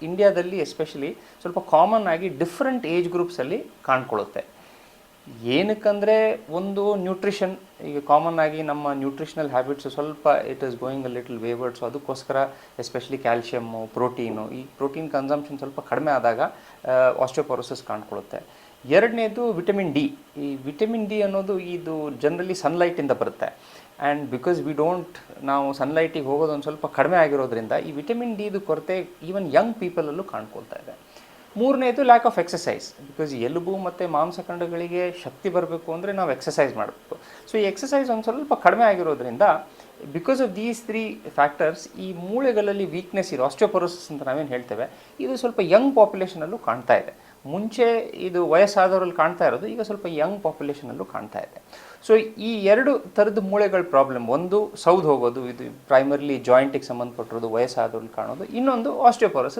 ಇಂಡಿಯಾದಲ್ಲಿ ಎಸ್ಪೆಷಲಿ ಸ್ವಲ್ಪ ಕಾಮನ್ ಆಗಿ ಡಿಫ್ರೆಂಟ್ ಏಜ್ ಗ್ರೂಪ್ಸಲ್ಲಿ ಕಾಣ್ಕೊಳ್ಳುತ್ತೆ. ಏನಕ್ಕಂದರೆ ಒಂದು ನ್ಯೂಟ್ರಿಷನ್, ಈಗ ಕಾಮನ್ ಆಗಿ ನಮ್ಮ ನ್ಯೂಟ್ರಿಷನಲ್ ಹ್ಯಾಬಿಟ್ಸು ಸ್ವಲ್ಪ it is going a little wayward. So ಅದಕ್ಕೋಸ್ಕರ ಎಸ್ಪೆಷಲಿ ಕ್ಯಾಲ್ಶಿಯಮ್ಮು, ಪ್ರೋಟೀನು, ಈ ಪ್ರೋಟೀನ್ ಕನ್ಸಂಪ್ಷನ್ ಸ್ವಲ್ಪ ಕಡಿಮೆ ಆದಾಗ ಆಸ್ಟಿಯೋಪೊರೋಸಿಸ್ ಕಾಣ್ಕೊಳ್ಳುತ್ತೆ. ಎರಡನೇದು ವಿಟಮಿನ್ ಡಿ. ಈ ವಿಟಮಿನ್ ಡಿ ಅನ್ನೋದು ಇದು ಜನರಲಿ ಸನ್ಲೈಟಿಂದ ಬರುತ್ತೆ. ಆ್ಯಂಡ್ ಬಿಕಾಸ್ ನಾವು ಸನ್ಲೈಟಿಗೆ ಹೋಗೋದು ಒಂದು ಸ್ವಲ್ಪ ಕಡಿಮೆ ಆಗಿರೋದ್ರಿಂದ ಈ ವಿಟಮಿನ್ ಡಿದು ಕೊರತೆ ಈವನ್ ಯಂಗ್ ಪೀಪಲಲ್ಲೂ ಕಾಣ್ಕೊಳ್ತಾ ಇದೆ. ಮೂರನೇದು ಲ್ಯಾಕ್ ಆಫ್ ಎಕ್ಸಸೈಸ್. ಬಿಕಾಸ್ ಎಲುಬು ಮತ್ತು ಮಾಂಸಖಂಡಗಳಿಗೆ ಶಕ್ತಿ ಬರಬೇಕು ಅಂದರೆ ನಾವು ಎಕ್ಸಸೈಸ್ ಮಾಡಬೇಕು. ಸೊ ಈ ಎಕ್ಸಸೈಸ್ ಒಂದು ಸ್ವಲ್ಪ ಕಡಿಮೆ ಆಗಿರೋದ್ರಿಂದ ಬಿಕಾಸ್ ಆಫ್ ದೀಸ್ 3 ಫ್ಯಾಕ್ಟರ್ಸ್ ಈ ಮೂಳೆಗಳಲ್ಲಿ ವೀಕ್ನೆಸ್ ಇದೆ, ಆಸ್ಟಿಯೋಪೊರೋಸಿಸ್ ಅಂತ ನಾವೇನು ಹೇಳ್ತೇವೆ, ಇದು ಸ್ವಲ್ಪ ಯಂಗ್ ಪಾಪ್ಯುಲೇಷನಲ್ಲೂ ಕಾಣ್ತಾ ಇದೆ. ಮುಂಚೆ ಇದು ವಯಸ್ಸಾದವರಲ್ಲಿ ಕಾಣ್ತಾ ಇರೋದು ಈಗ ಸ್ವಲ್ಪ ಯಂಗ್ ಪಾಪ್ಯುಲೇಷನಲ್ಲೂ ಕಾಣ್ತಾ ಇದೆ. ಸೊ ಈ 2 ಥರದ ಮೂಳೆಗಳ ಪ್ರಾಬ್ಲಮ್, ಒಂದು ಸೌದು ಹೋಗೋದು, ಇದು ಪ್ರೈಮರ್ಲಿ ಜಾಯಿಂಟಿಗೆ ಸಂಬಂಧಪಟ್ಟಿರೋದು ವಯಸ್ಸಾದವ್ರಲ್ಲಿ ಕಾಣೋದು, ಇನ್ನೊಂದು ಆಸ್ಟಿಯೋಪೊರೋಸಿಸ್